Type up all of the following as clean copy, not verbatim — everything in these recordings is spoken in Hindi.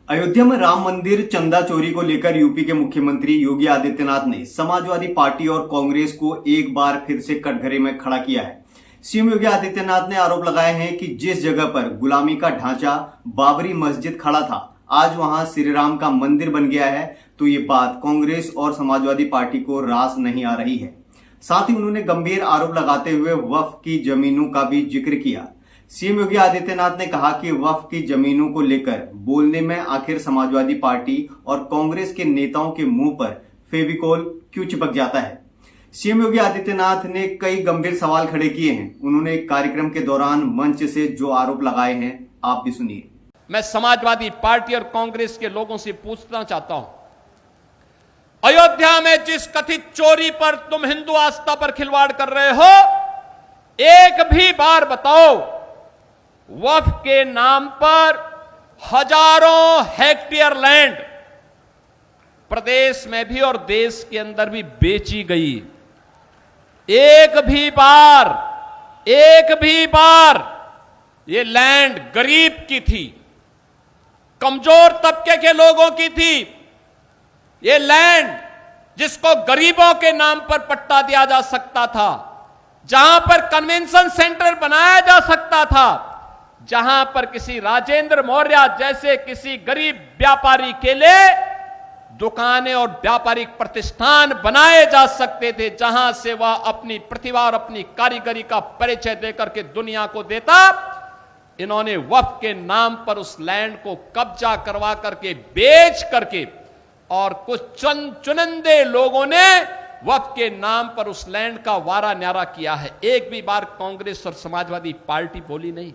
अयोध्या में राम मंदिर चंदा चोरी को लेकर यूपी के मुख्यमंत्री योगी आदित्यनाथ ने समाजवादी पार्टी और कांग्रेस को एक बार फिर से कटघरे में खड़ा किया है। सीएम योगी आदित्यनाथ ने आरोप लगाए हैं कि जिस जगह पर गुलामी का ढांचा बाबरी मस्जिद खड़ा था, आज वहां श्री राम का मंदिर बन गया है। तो ये बात कांग्रेस और समाजवादी पार्टी को रास नहीं आ रही है। साथ ही उन्होंने गंभीर आरोप लगाते हुए वक्फ की जमीनों का भी जिक्र किया। सीएम योगी आदित्यनाथ ने कहा कि वक्फ की जमीनों को लेकर बोलने में आखिर समाजवादी पार्टी और कांग्रेस के नेताओं के मुंह पर फेविकोल क्यों चिपक जाता है। सीएम योगी आदित्यनाथ ने कई गंभीर सवाल खड़े किए हैं। उन्होंने एक कार्यक्रम के दौरान मंच से जो आरोप लगाए हैं, आप भी सुनिए। मैं समाजवादी पार्टी और कांग्रेस के लोगों से पूछना चाहता हूं, अयोध्या में जिस कथित चोरी पर तुम हिंदू आस्था पर खिलवाड़ कर रहे हो, एक भी बार बताओ वक्फ के नाम पर हजारों हेक्टेयर लैंड प्रदेश में भी और देश के अंदर भी बेची गई। एक भी बार ये लैंड गरीब की थी, कमजोर तबके के लोगों की थी। ये लैंड जिसको गरीबों के नाम पर पट्टा दिया जा सकता था, जहां पर कन्वेंशन सेंटर बनाया जा सकता था, जहां पर किसी राजेंद्र मौर्य जैसे किसी गरीब व्यापारी के लिए दुकानें और व्यापारिक प्रतिष्ठान बनाए जा सकते थे, जहां से वह अपनी प्रतिभा और अपनी कारीगरी का परिचय देकर के दुनिया को देता। इन्होंने वक्फ के नाम पर उस लैंड को कब्जा करवा करके बेच करके, और कुछ चुनिंदे लोगों ने वक्फ के नाम पर उस लैंड का वारा न्यारा किया है। एक भी बार कांग्रेस और समाजवादी पार्टी बोली नहीं,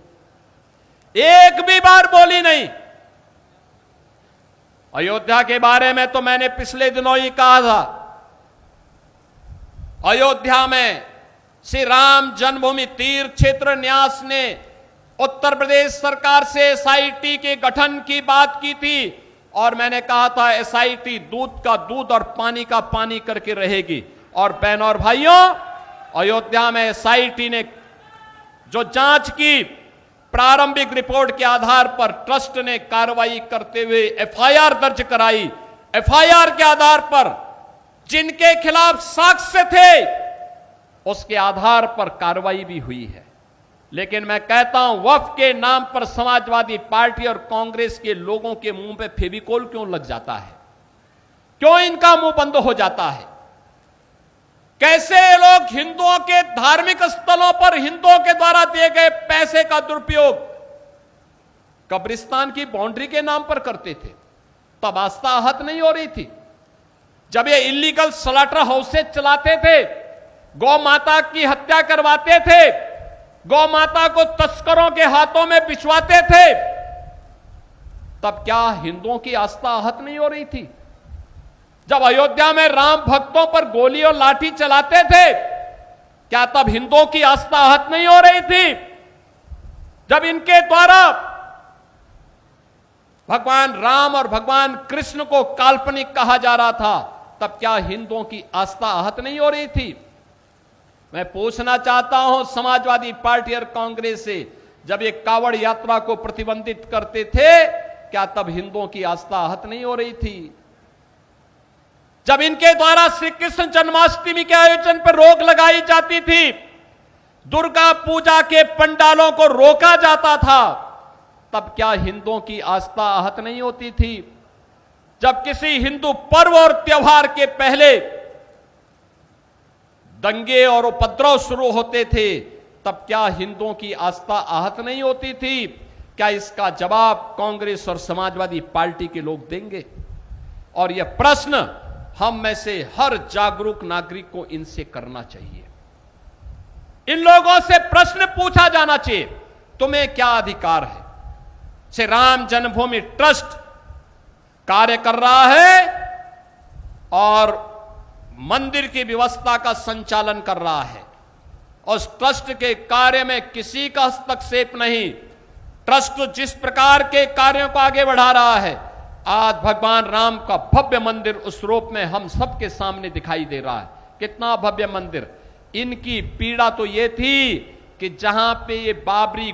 एक भी बार बोली नहीं। अयोध्या के बारे में तो मैंने पिछले दिनों ही कहा था, अयोध्या में श्री राम जन्मभूमि तीर्थ क्षेत्र न्यास ने उत्तर प्रदेश सरकार से एसआईटी के गठन की बात की थी, और मैंने कहा था एसआईटी दूध का दूध और पानी का पानी करके रहेगी। और बहनों और भाइयों, अयोध्या में एसआईटी ने जो जांच की, प्रारंभिक रिपोर्ट के आधार पर ट्रस्ट ने कार्रवाई करते हुए एफआईआर दर्ज कराई। एफआईआर के आधार पर जिनके खिलाफ साक्ष्य थे, उसके आधार पर कार्रवाई भी हुई है। लेकिन मैं कहता हूं, वक्फ के नाम पर समाजवादी पार्टी और कांग्रेस के लोगों के मुंह पे फेविकोल क्यों लग जाता है? क्यों इनका मुंह बंद हो जाता है? कैसे लोग हिंदुओं के धार्मिक स्थलों पर हिंदुओं के द्वारा दिए गए पैसे का दुरुपयोग कब्रिस्तान की बाउंड्री के नाम पर करते थे, तब आस्था आहत नहीं हो रही थी। जब ये इलीगल स्लॉटर हाउसेज चलाते थे, गौ माता की हत्या करवाते थे, गौ माता को तस्करों के हाथों में बिछवाते थे, तब क्या हिंदुओं की आस्था आहत नहीं हो रही थी? जब अयोध्या में राम भक्तों पर गोली और लाठी चलाते थे, क्या तब हिंदुओं की आस्था आहत नहीं हो रही थी? जब इनके द्वारा भगवान राम और भगवान कृष्ण को काल्पनिक कहा जा रहा था, तब क्या हिंदुओं की आस्था आहत नहीं हो रही थी? मैं पूछना चाहता हूं समाजवादी पार्टी और कांग्रेस से, जब ये कावड़ यात्रा को प्रतिबंधित करते थे, क्या तब हिंदुओं की आस्था आहत नहीं हो रही थी? जब इनके द्वारा श्री कृष्ण जन्माष्टमी के आयोजन पर रोक लगाई जाती थी, दुर्गा पूजा के पंडालों को रोका जाता था, तब क्या हिंदुओं की आस्था आहत नहीं होती थी? जब किसी हिंदू पर्व और त्योहार के पहले दंगे और उपद्रव शुरू होते थे, तब क्या हिंदुओं की आस्था आहत नहीं होती थी? क्या इसका जवाब कांग्रेस और समाजवादी पार्टी के लोग देंगे? और यह प्रश्न हम में से हर जागरूक नागरिक को इनसे करना चाहिए। इन लोगों से प्रश्न पूछा जाना चाहिए, तुम्हें क्या अधिकार है? श्री राम जन्मभूमि ट्रस्ट कार्य कर रहा है और मंदिर की व्यवस्था का संचालन कर रहा है। उस ट्रस्ट के कार्य में किसी का हस्तक्षेप नहीं। ट्रस्ट जिस प्रकार के कार्यों को आगे बढ़ा रहा है, आज भगवान राम का भव्य मंदिर उस रूप में हम सबके सामने दिखाई दे रहा है। कितना भव्य मंदिर! इनकी पीड़ा तो ये थी कि जहां पे ये बाबरी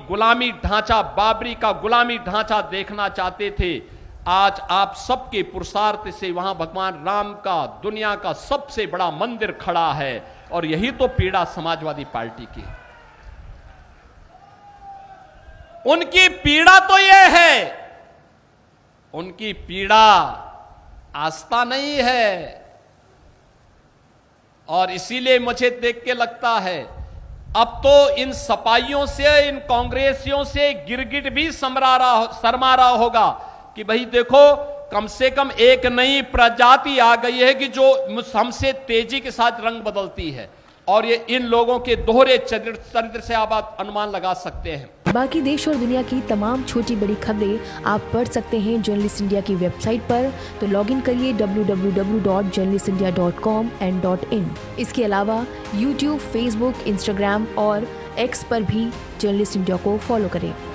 का गुलामी ढांचा देखना चाहते थे, आज आप सबके पुरुषार्थ से वहां भगवान राम का दुनिया का सबसे बड़ा मंदिर खड़ा है, और यही तो पीड़ा समाजवादी पार्टी की। उनकी पीड़ा तो यह है, उनकी पीड़ा आस्था नहीं है। और इसीलिए मुझे देख के लगता है अब तो इन सपाइयों से, इन कांग्रेसियों से गिरगिट भी शर्मा रहा होगा कि भाई देखो, कम से कम एक नई प्रजाति आ गई है कि जो हमसे तेजी के साथ रंग बदलती है, और ये इन लोगों के दोहरे चरित्र से आप अनुमान लगा सकते हैं। बाकी देश और दुनिया की तमाम छोटी बड़ी खबरें आप पढ़ सकते हैं जर्नलिस्ट इंडिया की वेबसाइट पर। तो लॉग इन करिए www.journalistindia.com&.in। इसके अलावा यूट्यूब, फेसबुक, इंस्टाग्राम और एक्स पर भी जर्नलिस्ट इंडिया को फॉलो करें।